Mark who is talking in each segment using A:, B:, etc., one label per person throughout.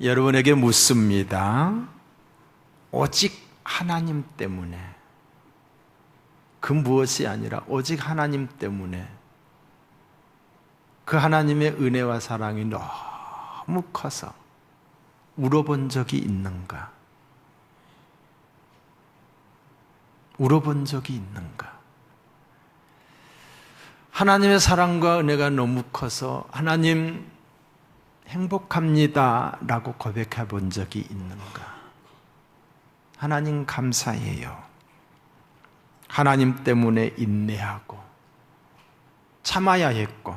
A: 여러분에게 묻습니다. 오직 하나님 때문에, 그 무엇이 아니라 오직 하나님 때문에 그 하나님의 은혜와 사랑이 너무 커서 울어본 적이 있는가? 울어본 적이 있는가? 하나님의 사랑과 은혜가 너무 커서 하나님 행복합니다 라고 고백해 본 적이 있는가? 하나님 감사해요. 하나님 때문에 인내하고 참아야 했고,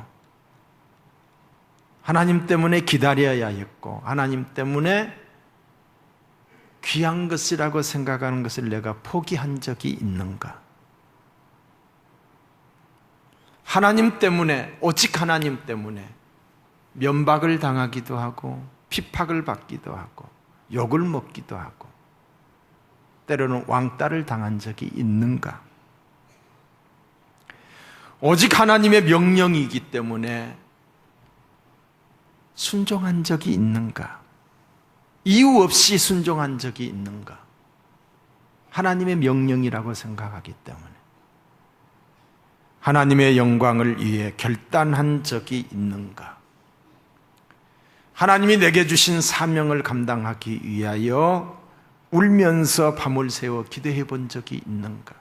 A: 하나님 때문에 기다려야 했고, 하나님 때문에 귀한 것이라고 생각하는 것을 내가 포기한 적이 있는가? 하나님 때문에, 오직 하나님 때문에 면박을 당하기도 하고 핍박을 받기도 하고 욕을 먹기도 하고 때로는 왕따를 당한 적이 있는가? 오직 하나님의 명령이기 때문에 순종한 적이 있는가? 이유 없이 순종한 적이 있는가? 하나님의 명령이라고 생각하기 때문에 하나님의 영광을 위해 결단한 적이 있는가? 하나님이 내게 주신 사명을 감당하기 위하여 울면서 밤을 새워 기도해 본 적이 있는가?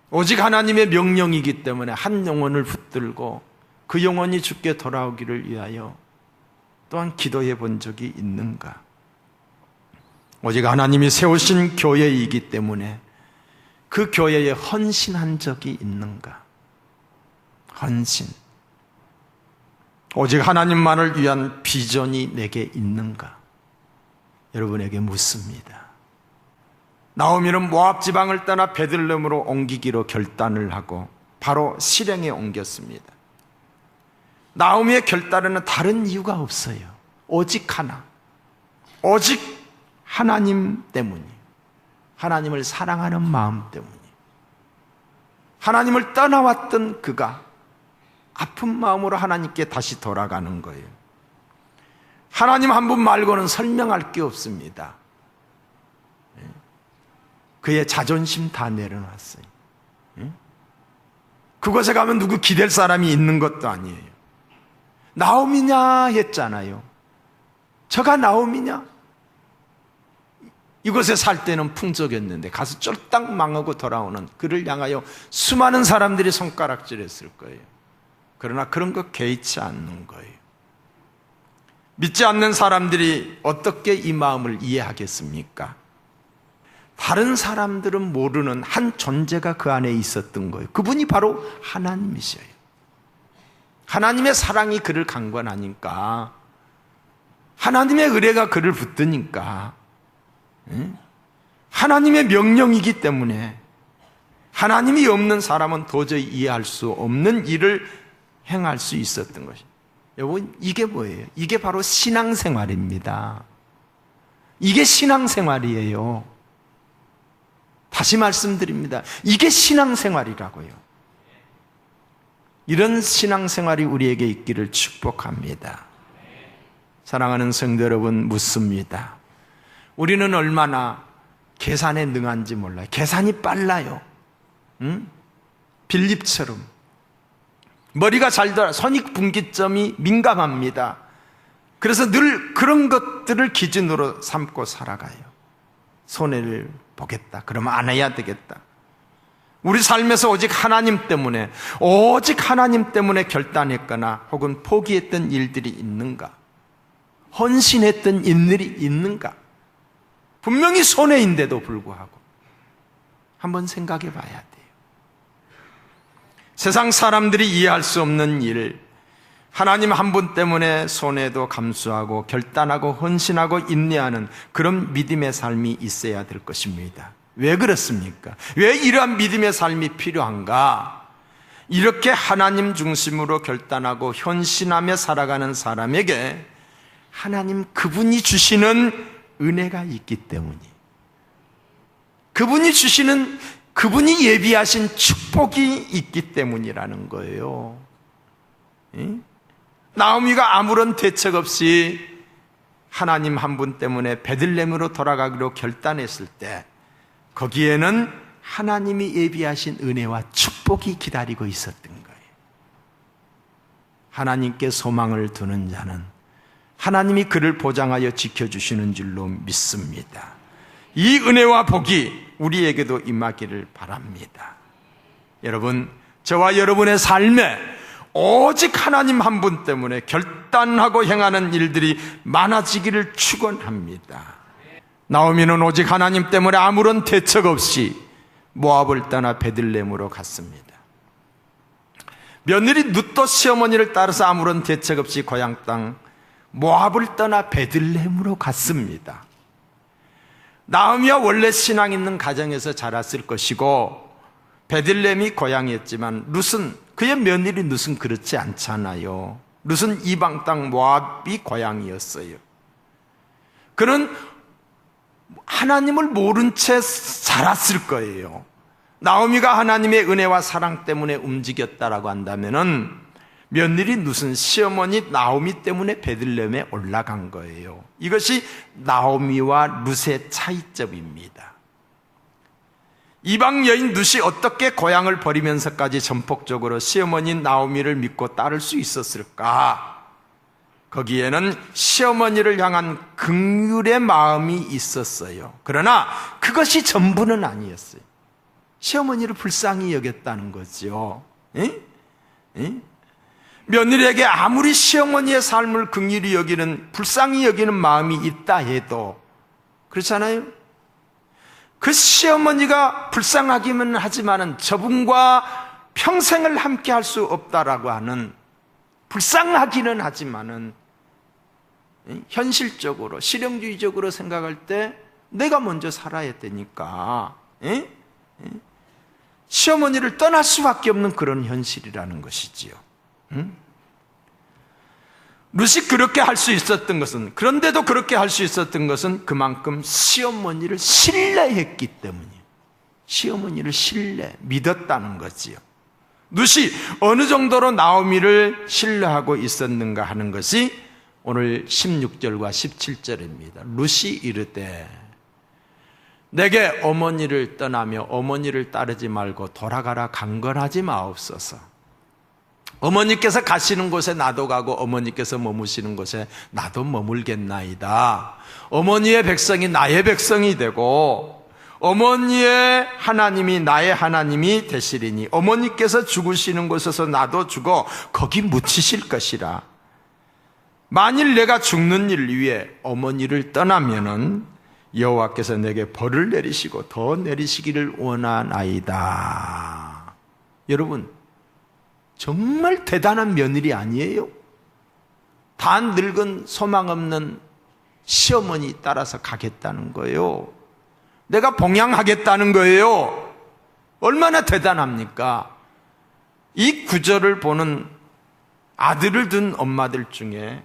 A: 오직 하나님의 명령이기 때문에 한 영혼을 붙들고 그 영혼이 주께 돌아오기를 위하여 또한 기도해 본 적이 있는가? 오직 하나님이 세우신 교회이기 때문에 그 교회에 헌신한 적이 있는가? 헌신. 오직 하나님만을 위한 비전이 내게 있는가? 여러분에게 묻습니다. 나오미는 모압 지방을 떠나 베들레헴으로 옮기기로 결단을 하고 바로 실행에 옮겼습니다. 나오미의 결단에는 다른 이유가 없어요. 오직 하나, 오직 하나님 때문이, 하나님을 사랑하는 마음 때문이. 하나님을 떠나왔던 그가 아픈 마음으로 하나님께 다시 돌아가는 거예요. 하나님 한 분 말고는 설명할 게 없습니다. 그의 자존심 다 내려놨어요. 그곳에 가면 누구 기댈 사람이 있는 것도 아니에요. 나오미냐 했잖아요. 저가 나오미냐? 이곳에 살 때는 풍족했는데 가서 쫄딱 망하고 돌아오는 그를 향하여 수많은 사람들이 손가락질했을 거예요. 그러나 그런 거 개의치 않는 거예요. 믿지 않는 사람들이 어떻게 이 마음을 이해하겠습니까? 다른 사람들은 모르는 한 존재가 그 안에 있었던 거예요. 그분이 바로 하나님이셔요. 하나님의 사랑이 그를 강권하니까, 하나님의 의뢰가 그를 붙드니까, 하나님의 명령이기 때문에 하나님이 없는 사람은 도저히 이해할 수 없는 일을 행할 수 있었던 것이에요. 여러분, 이게 뭐예요? 이게 바로 신앙생활입니다. 이게 신앙생활이에요. 다시 말씀드립니다. 이게 신앙생활이라고요. 이런 신앙생활이 우리에게 있기를 축복합니다. 사랑하는 성도 여러분, 묻습니다. 우리는 얼마나 계산에 능한지 몰라요. 계산이 빨라요. 빌립처럼 머리가 잘 돌아, 손익분기점이 민감합니다. 그래서 늘 그런 것들을 기준으로 삼고 살아가요. 손해를 보겠다. 그러면 안 해야 되겠다. 우리 삶에서 오직 하나님 때문에, 오직 하나님 때문에 결단했거나 혹은 포기했던 일들이 있는가? 헌신했던 일들이 있는가? 분명히 손해인데도 불구하고 한번 생각해 봐야 돼요. 세상 사람들이 이해할 수 없는 일, 하나님 한 분 때문에 손해도 감수하고 결단하고 헌신하고 인내하는 그런 믿음의 삶이 있어야 될 것입니다. 왜 그렇습니까? 왜 이러한 믿음의 삶이 필요한가? 이렇게 하나님 중심으로 결단하고 헌신하며 살아가는 사람에게 하나님 그분이 주시는 은혜가 있기 때문이, 그분이 주시는, 그분이 예비하신 축복이 있기 때문이라는 거예요. 나오미가 아무런 대책 없이 하나님 한 분 때문에 베들레헴으로 돌아가기로 결단했을 때 거기에는 하나님이 예비하신 은혜와 축복이 기다리고 있었던 거예요. 하나님께 소망을 두는 자는 하나님이 그를 보장하여 지켜주시는 줄로 믿습니다. 이 은혜와 복이 우리에게도 임하기를 바랍니다. 여러분, 저와 여러분의 삶에 오직 하나님 한 분 때문에 결단하고 행하는 일들이 많아지기를 축원합니다. 나오미는 오직 하나님 때문에 아무런 대책 없이 모압을 떠나 베들레헴으로 갔습니다. 며느리 룻도 시어머니를 따라서 아무런 대책 없이 고향 땅 모압을 떠나 베들레헴으로 갔습니다. 나오미가 원래 신앙 있는 가정에서 자랐을 것이고 베들레헴이 고향이었지만 룻은, 그의 며느리 룻은 그렇지 않잖아요. 룻은 이방 땅 모압이 고향이었어요. 그는 하나님을 모른 채 자랐을 거예요. 나오미가 하나님의 은혜와 사랑 때문에 움직였다라고 한다면은 며느리 룻은 시어머니 나오미 때문에 베들레헴에 올라간 거예요. 이것이 나오미와 룻의 차이점입니다. 이방 여인 룻이 어떻게 고향을 버리면서까지 전폭적으로 시어머니 나오미를 믿고 따를 수 있었을까? 거기에는 시어머니를 향한 긍휼의 마음이 있었어요. 그러나 그것이 전부는 아니었어요. 시어머니를 불쌍히 여겼다는 거죠. 며느리에게 아무리 시어머니의 삶을 긍휼히 여기는, 불쌍히 여기는 마음이 있다 해도, 그렇잖아요? 그 시어머니가 불쌍하기는 하지만은 저분과 평생을 함께 할 수 없다라고 하는, 불쌍하기는 하지만은 현실적으로 실용주의적으로 생각할 때 내가 먼저 살아야 되니까 시어머니를 떠날 수밖에 없는 그런 현실이라는 것이지요. 룻이 그렇게 할 수 있었던 것은, 그런데도 그렇게 할 수 있었던 것은 그만큼 시어머니를 신뢰했기 때문이에요. 시어머니를 믿었다는 거지요. 룻이 어느 정도로 나오미를 신뢰하고 있었는가 하는 것이 오늘 16절과 17절입니다. 룻이 이르되 내게 어머니를 떠나며 어머니를 따르지 말고 돌아가라 강건하지 마옵소서. 어머니께서 가시는 곳에 나도 가고 어머니께서 머무시는 곳에 나도 머물겠나이다. 어머니의 백성이 나의 백성이 되고 어머니의 하나님이 나의 하나님이 되시리니 어머니께서 죽으시는 곳에서 나도 죽어 거기 묻히실 것이라. 만일 내가 죽는 일 위해 어머니를 떠나면은 여호와께서 내게 벌을 내리시고 더 내리시기를 원하나이다. 여러분, 정말 대단한 며느리 아니에요? 다 늙은 소망 없는 시어머니 따라서 가겠다는 거예요. 내가 봉양하겠다는 거예요. 얼마나 대단합니까? 이 구절을 보는 아들을 둔 엄마들 중에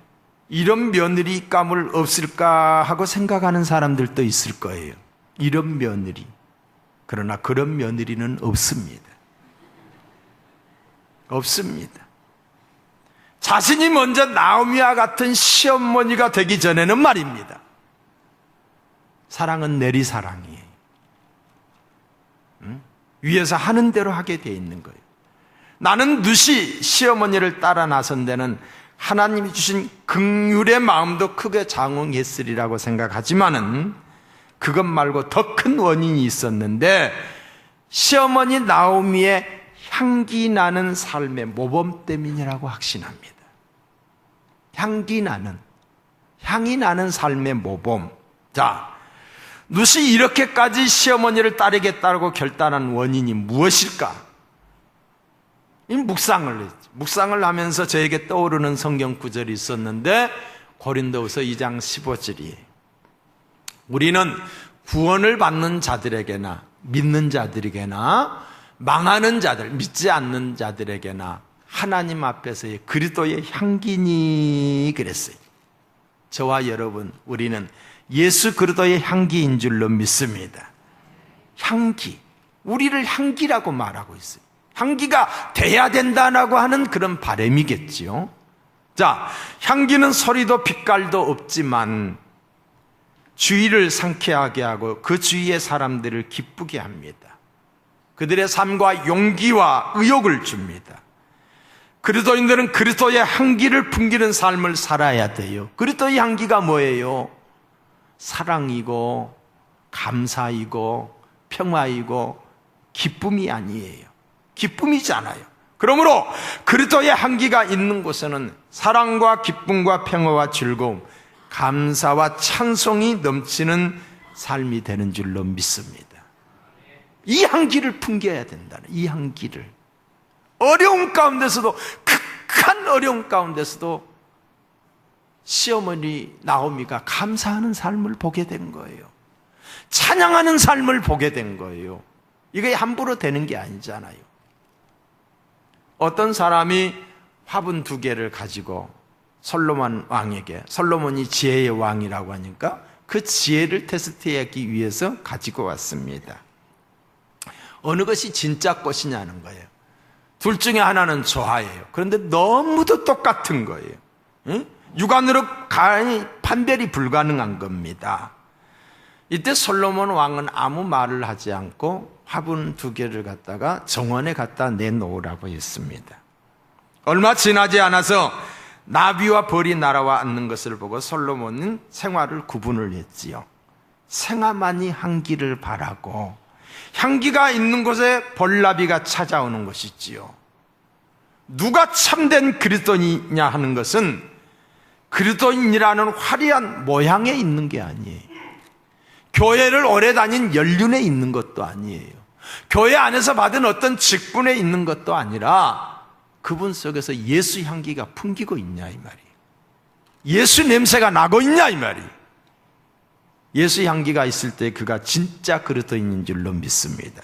A: 이런 며느리감을 없을까 하고 생각하는 사람들도 있을 거예요. 이런 며느리. 그러나 그런 며느리는 없습니다. 없습니다. 자신이 먼저 나오미와 같은 시어머니가 되기 전에는 말입니다. 사랑은 내리사랑이에요. 위에서 하는 대로 하게 돼 있는 거예요. 나는 룻이 시어머니를 따라 나선 데는 하나님이 주신 긍휼의 마음도 크게 장응했으리라고 생각하지만은 그것 말고 더 큰 원인이 있었는데 시어머니 나오미의 향기 나는 삶의 모범 때문이라고 확신합니다. 향이 나는 삶의 모범. 자, 룻이 이렇게까지 시어머니를 따르겠다고 결단한 원인이 무엇일까? 이 묵상을 하면서 저에게 떠오르는 성경 구절이 있었는데 고린도후서 2장 15절이에요. 우리는 구원을 받는 자들에게나 믿는 자들에게나 망하는 자들, 믿지 않는 자들에게나 하나님 앞에서의 그리스도의 향기니 그랬어요. 저와 여러분, 우리는 예수 그리스도의 향기인 줄로 믿습니다. 향기, 우리를 향기라고 말하고 있어요. 향기가 돼야 된다라고 하는 그런 바람이겠지요. 자, 향기는 소리도 빛깔도 없지만 주위를 상쾌하게 하고 그 주위의 사람들을 기쁘게 합니다. 그들의 삶과 용기와 의욕을 줍니다. 그리스도인들은 그리스도의 향기를 풍기는 삶을 살아야 돼요. 그리스도의 향기가 뭐예요? 사랑이고 감사이고 평화이고 기쁨이 아니에요. 기쁨이잖아요. 그러므로 그리스도의 향기가 있는 곳에는 사랑과 기쁨과 평화와 즐거움, 감사와 찬송이 넘치는 삶이 되는 줄로 믿습니다. 이 향기를 풍겨야 된다는, 이 향기를. 어려운 가운데서도, 극한 어려운 가운데서도 시어머니 나오미가 감사하는 삶을 보게 된 거예요. 찬양하는 삶을 보게 된 거예요. 이게 함부로 되는 게 아니잖아요. 어떤 사람이 화분 2개를 가지고 솔로몬 왕에게, 솔로몬이 지혜의 왕이라고 하니까 그 지혜를 테스트하기 위해서 가지고 왔습니다. 어느 것이 진짜 것이냐는 거예요. 둘 중에 하나는 좋아해요. 그런데 너무도 똑같은 거예요. 응? 육안으로 가히 판별이 불가능한 겁니다. 이때 솔로몬 왕은 아무 말을 하지 않고 화분 2개를 갖다가 정원에 갖다 내놓으라고 했습니다. 얼마 지나지 않아서 나비와 벌이 날아와 앉는 것을 보고 솔로몬은 생화를 구분을 했지요. 생화만이 향기를 바라고 향기가 있는 곳에 벌나비가 찾아오는 것이지요. 누가 참된 그리스도인이냐 하는 것은 그리스도인이라는 화려한 모양에 있는 게 아니에요. 교회를 오래 다닌 연륜에 있는 것도 아니에요. 교회 안에서 받은 어떤 직분에 있는 것도 아니라 그분 속에서 예수 향기가 풍기고 있냐 이 말이에요. 예수 냄새가 나고 있냐 이 말이에요. 예수 향기가 있을 때 그가 진짜 그리스도인인 줄로 믿습니다.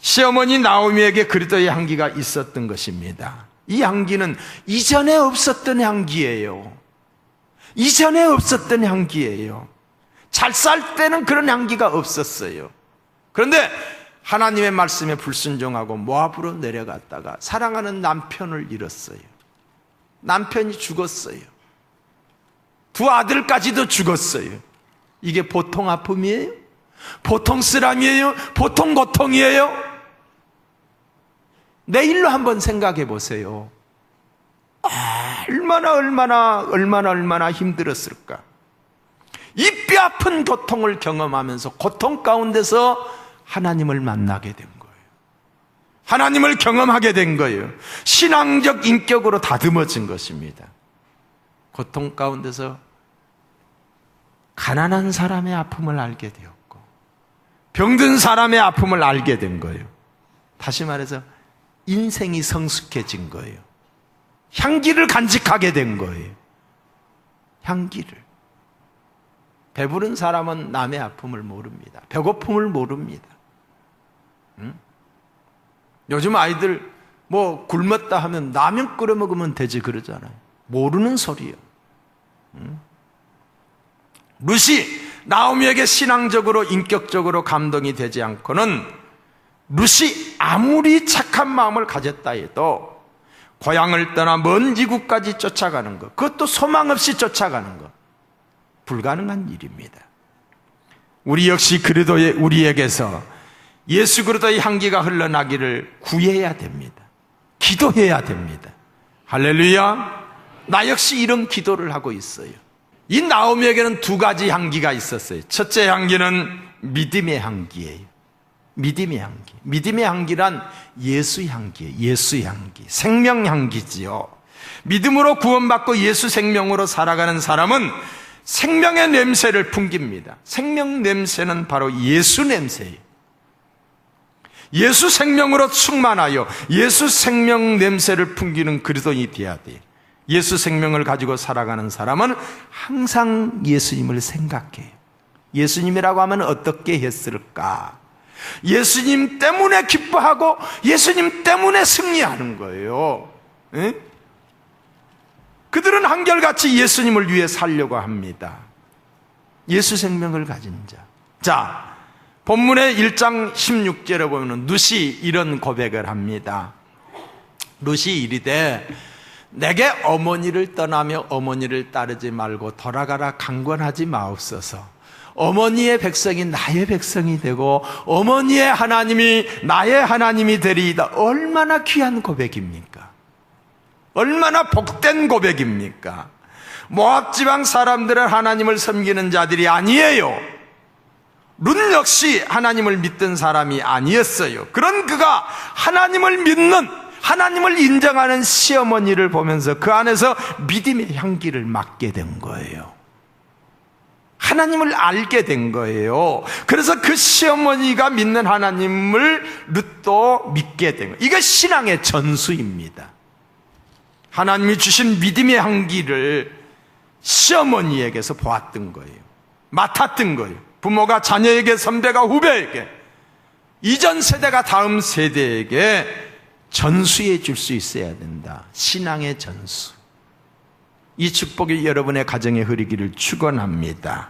A: 시어머니 나오미에게 그리스도의 향기가 있었던 것입니다. 이 향기는 이전에 없었던 향기예요. 이전에 없었던 향기예요. 잘 살 때는 그런 향기가 없었어요. 그런데 하나님의 말씀에 불순종하고 모압으로 내려갔다가 사랑하는 남편을 잃었어요. 남편이 죽었어요. 2 아들까지도 죽었어요. 이게 보통 아픔이에요? 보통 쓰람이에요? 보통 고통이에요? 내일로 한번 생각해 보세요. 얼마나 힘들었을까? 이 뼈아픈 고통을 경험하면서 고통 가운데서 하나님을 만나게 된 거예요. 하나님을 경험하게 된 거예요. 신앙적 인격으로 다듬어진 것입니다. 고통 가운데서 가난한 사람의 아픔을 알게 되었고 병든 사람의 아픔을 알게 된 거예요. 다시 말해서 인생이 성숙해진 거예요. 향기를 간직하게 된 거예요. 향기를. 배부른 사람은 남의 아픔을 모릅니다. 배고픔을 모릅니다. 요즘 아이들 뭐 굶었다 하면 라면 끓여 먹으면 되지 그러잖아요. 모르는 소리예요. 룻이 나오미에게 신앙적으로 인격적으로 감동이 되지 않고는 룻이 아무리 착한 마음을 가졌다 해도 고향을 떠나 먼 이국까지 쫓아가는 것, 그것도 소망 없이 쫓아가는 것, 불가능한 일입니다. 우리 역시 그리스도의 우리에게서 예수 그리스도의 향기가 흘러나기를 구해야 됩니다. 기도해야 됩니다. 할렐루야. 나 역시 이런 기도를 하고 있어요. 이 나오미에게는 2가지 향기가 있었어요. 첫째 향기는 믿음의 향기예요. 믿음의 향기. 믿음의 향기란 예수 향기예요. 예수 향기. 생명 향기지요. 믿음으로 구원받고 예수 생명으로 살아가는 사람은 생명의 냄새를 풍깁니다. 생명 냄새는 바로 예수 냄새예요. 예수 생명으로 충만하여 예수 생명 냄새를 풍기는 그리스도인이 되어야 돼요. 예수 생명을 가지고 살아가는 사람은 항상 예수님을 생각해요. 예수님이라고 하면 어떻게 했을까? 예수님 때문에 기뻐하고 예수님 때문에 승리하는 거예요. 에? 그들은 한결같이 예수님을 위해 살려고 합니다. 예수 생명을 가진 자. 자, 본문의 1장 16절에 보면 룻이 이런 고백을 합니다. 룻이 이르되 내게 어머니를 떠나며 어머니를 따르지 말고 돌아가라 강권하지 마옵소서. 어머니의 백성이 나의 백성이 되고 어머니의 하나님이 나의 하나님이 되리이다. 얼마나 귀한 고백입니까? 얼마나 복된 고백입니까? 모압 지방 사람들은 하나님을 섬기는 자들이 아니에요. 룻 역시 하나님을 믿던 사람이 아니었어요. 그런 그가 하나님을 믿는, 하나님을 인정하는 시어머니를 보면서 그 안에서 믿음의 향기를 맡게 된 거예요. 하나님을 알게 된 거예요. 그래서 그 시어머니가 믿는 하나님을 룻도 믿게 된 거예요. 이게 신앙의 전수입니다. 하나님이 주신 믿음의 향기를 시어머니에게서 보았던 거예요. 맡았던 거예요. 부모가 자녀에게, 선배가 후배에게, 이전 세대가 다음 세대에게 전수해 줄 수 있어야 된다. 신앙의 전수. 이 축복이 여러분의 가정에 흐르기를 축원합니다.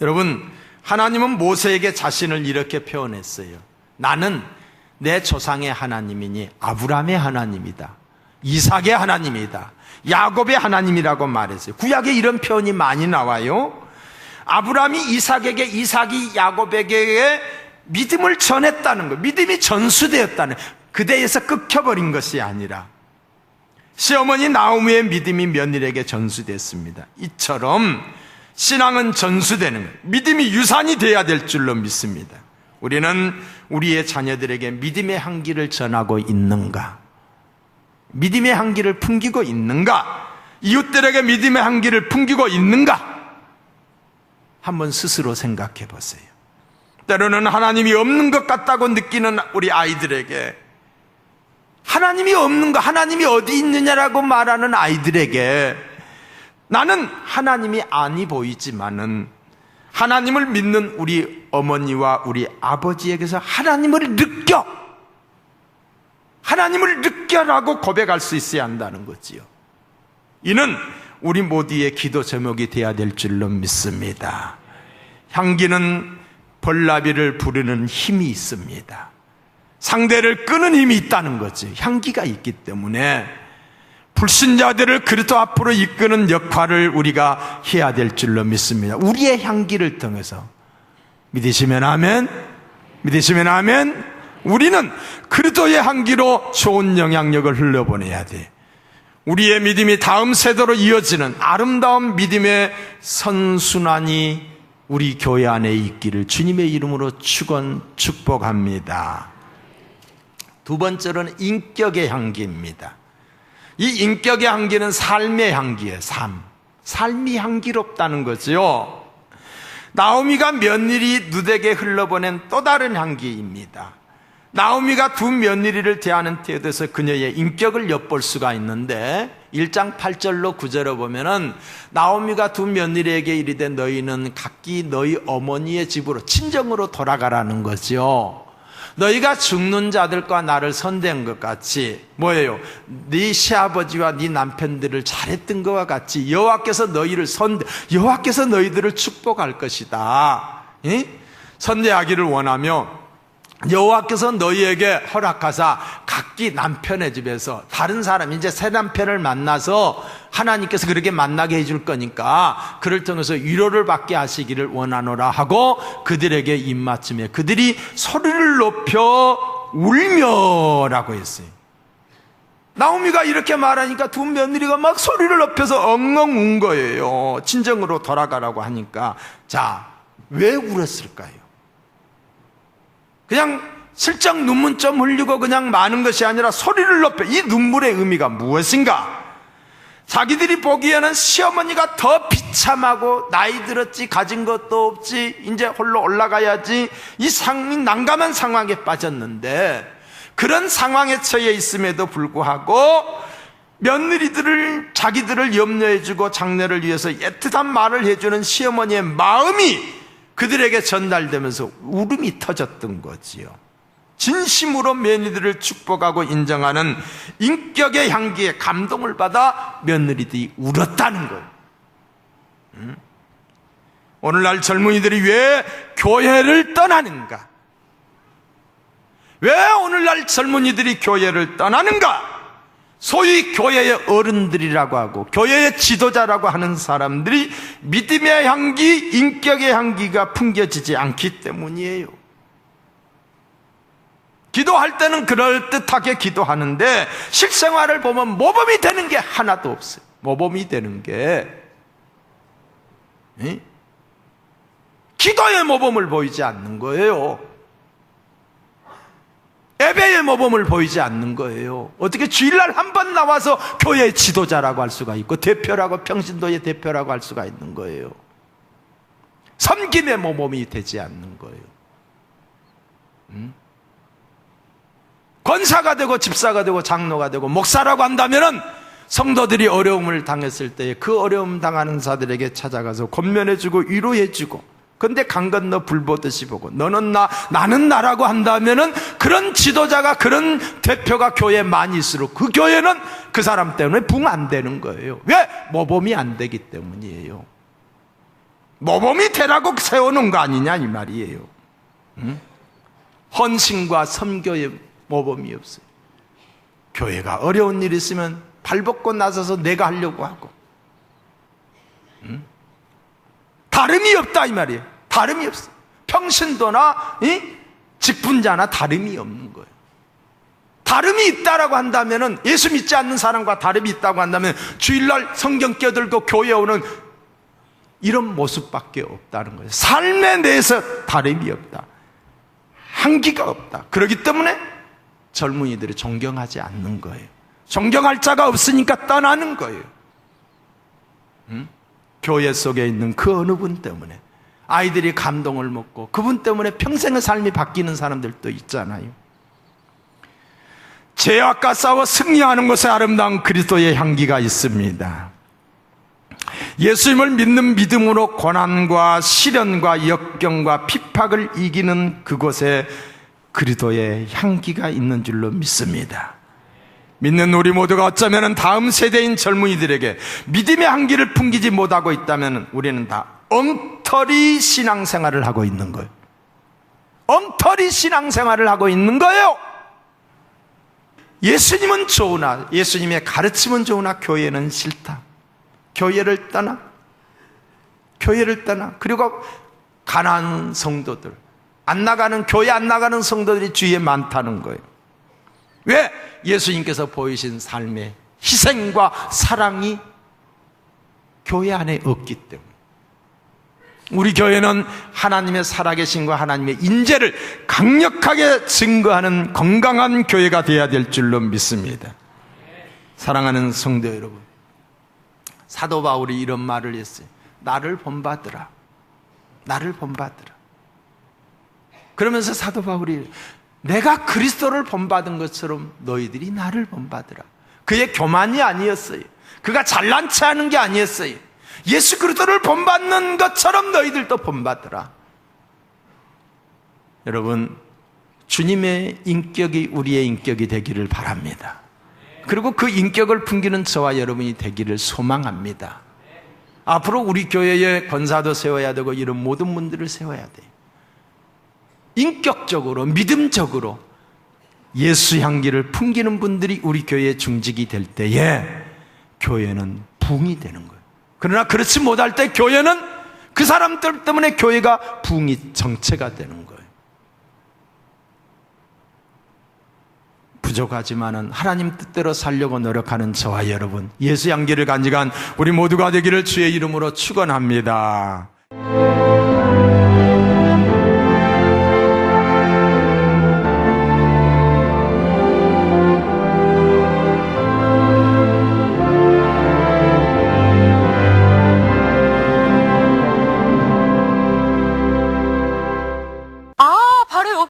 A: 여러분, 하나님은 모세에게 자신을 이렇게 표현했어요. 나는 내 조상의 하나님이니 아브라함의 하나님이다, 이삭의 하나님이다, 야곱의 하나님이라고 말했어요. 구약에 이런 표현이 많이 나와요. 아브라함이 이삭에게, 이삭이 야곱에게 믿음을 전했다는 거, 믿음이 전수되었다는, 그대에서 끊겨버린 것이 아니라 시어머니 나오미의 믿음이 며느리에게 전수됐습니다. 이처럼 신앙은 전수되는 거예요. 믿음이 유산이 돼야 될 줄로 믿습니다. 우리는 우리의 자녀들에게 믿음의 향기를 전하고 있는가? 믿음의 향기를 풍기고 있는가? 이웃들에게 믿음의 향기를 풍기고 있는가? 한번 스스로 생각해 보세요. 때로는 하나님이 없는 것 같다고 느끼는 우리 아이들에게, 하나님이 없는 거, 하나님이 어디 있느냐라고 말하는 아이들에게 나는 하나님이 아니 보이지만은 하나님을 믿는 우리 어머니와 우리 아버지에게서 하나님을 느껴, 하나님을 느껴라고 고백할 수 있어야 한다는 거지요. 이는 우리 모두의 기도 제목이 되어야 될 줄로 믿습니다. 향기는 벌나비를 부르는 힘이 있습니다. 상대를 끄는 힘이 있다는 거지. 향기가 있기 때문에 불신자들을 그리스도 앞으로 이끄는 역할을 우리가 해야 될 줄로 믿습니다. 우리의 향기를 통해서, 믿으시면 아멘, 믿으시면 아멘. 우리는 그리스도의 향기로 좋은 영향력을 흘려보내야 돼. 우리의 믿음이 다음 세대로 이어지는 아름다운 믿음의 선순환이 우리 교회 안에 있기를 주님의 이름으로 축복합니다. 두 번째로는 인격의 향기입니다. 이 인격의 향기는 삶의 향기예요. 삶이 향기롭다는 거죠. 나오미가 며느리 룻에게 흘러보낸 또 다른 향기입니다. 나오미가 두 며느리를 대하는 태도에서 그녀의 인격을 엿볼 수가 있는데 1장 8절로 9절을 보면은 나오미가 두 며느리에게 이르되 너희는 각기 너희 어머니의 집으로, 친정으로 돌아가라는 거죠. 너희가 죽는 자들과 나를 선대한 것 같이, 뭐예요? 네 시아버지와 네 남편들을 잘했던 것과 같이 여호와께서 너희들을 축복할 것이다. 선대하기를 원하며 여호와께서 너희에게 허락하사 각기 남편의 집에서 다른 사람, 이제 새 남편을 만나서 하나님께서 그렇게 만나게 해줄 거니까 그를 통해서 위로를 받게 하시기를 원하노라 하고 그들에게 입맞춤에 그들이 소리를 높여 울며라고 했어요. 나오미가 이렇게 말하니까 두 며느리가 막 소리를 높여서 엉엉 운 거예요. 친정으로 돌아가라고 하니까. 자, 왜 울었을까요? 그냥 슬쩍 눈물 좀 흘리고 그냥 마는 것이 아니라 소리를 높여. 이 눈물의 의미가 무엇인가? 자기들이 보기에는 시어머니가 더 비참하고 나이 들었지, 가진 것도 없지, 이제 홀로 올라가야지, 이 난감한 상황에 빠졌는데 그런 상황에 처해 있음에도 불구하고 며느리들을, 자기들을 염려해주고 장래를 위해서 애틋한 말을 해주는 시어머니의 마음이 그들에게 전달되면서 울음이 터졌던 거지요. 진심으로 며느리들을 축복하고 인정하는 인격의 향기에 감동을 받아 며느리들이 울었다는 거예요. 오늘날 젊은이들이 왜 교회를 떠나는가? 왜 오늘날 젊은이들이 교회를 떠나는가? 소위 교회의 어른들이라고 하고 교회의 지도자라고 하는 사람들이 믿음의 향기, 인격의 향기가 풍겨지지 않기 때문이에요. 기도할 때는 그럴듯하게 기도하는데 실생활을 보면 모범이 되는 게 하나도 없어요. 모범이 되는 게 기도의 모범을 보이지 않는 거예요. 예배의 모범을 보이지 않는 거예요. 어떻게 주일날 한 번 나와서 교회의 지도자라고 할 수가 있고 대표라고, 평신도의 대표라고 할 수가 있는 거예요. 섬김의 모범이 되지 않는 거예요. 권사가 되고 집사가 되고 장로가 되고 목사라고 한다면은 성도들이 어려움을 당했을 때에 그 어려움 당하는 자들에게 찾아가서 권면해주고 위로해주고, 근데 강 건너 불 보듯이 보고 너는 나 나는 나라고 한다면은 그런 지도자가, 그런 대표가 교회에 많이 있을수록 그 교회는 그 사람 때문에 붕 안 되는 거예요. 왜? 모범이 안 되기 때문이에요. 모범이 되라고 세워놓은 거 아니냐 이 말이에요. 헌신과 선교의 모범이 없어요. 교회가 어려운 일 있으면 발벗고 나서서 내가 하려고 하고, 다름이 없다 이 말이에요. 다름이 없어. 평신도나 직분자나 다름이 없는 거예요. 다름이 있다라고 한다면은, 예수 믿지 않는 사람과 다름이 있다고 한다면 주일날 성경 껴들고 교회 오는 이런 모습밖에 없다는 거예요. 삶에 대해서 다름이 없다, 한기가 없다. 그렇기 때문에 젊은이들이 존경하지 않는 거예요. 존경할 자가 없으니까 떠나는 거예요. 교회 속에 있는 그 어느 분 때문에 아이들이 감동을 먹고 그분 때문에 평생의 삶이 바뀌는 사람들도 있잖아요. 죄악과 싸워 승리하는 것에 아름다운 그리스도의 향기가 있습니다. 예수님을 믿는 믿음으로 고난과 시련과 역경과 핍박을 이기는 그곳에 그리스도의 향기가 있는 줄로 믿습니다. 믿는 우리 모두가 어쩌면 다음 세대인 젊은이들에게 믿음의 향기를 풍기지 못하고 있다면 우리는 다 엉터리 신앙생활을 하고 있는 거예요. 엉터리 신앙생활을 하고 있는 거예요. 예수님은 좋으나, 예수님의 가르침은 좋으나 교회는 싫다. 교회를 떠나, 그리고 가난한 성도들, 교회 안 나가는 성도들이 주위에 많다는 거예요. 왜? 예수님께서 보이신 삶의 희생과 사랑이 교회 안에 없기 때문에. 우리 교회는 하나님의 살아계신과 하나님의 인재를 강력하게 증거하는 건강한 교회가 되어야 될 줄로 믿습니다. 사랑하는 성도 여러분, 사도 바울이 이런 말을 했어요. 나를 본받으라. 그러면서 사도 바울이 내가 그리스도를 본받은 것처럼 너희들이 나를 본받으라. 그의 교만이 아니었어요. 그가 잘난 체 하는 게 아니었어요. 예수 그리스도를 본받는 것처럼 너희들도 본받으라. 여러분, 주님의 인격이 우리의 인격이 되기를 바랍니다. 그리고 그 인격을 풍기는 저와 여러분이 되기를 소망합니다. 앞으로 우리 교회에 권사도 세워야 되고 이런 모든 분들을 세워야 돼요. 인격적으로, 믿음적으로 예수 향기를 풍기는 분들이 우리 교회의 중직이 될 때에 교회는 붕이 되는 거예요. 그러나 그렇지 못할 때 교회는 그 사람들 때문에 교회가 붕이 정체가 되는 거예요. 부족하지만은 하나님 뜻대로 살려고 노력하는 저와 여러분, 예수 향기를 간직한 우리 모두가 되기를 주의 이름으로 축원합니다.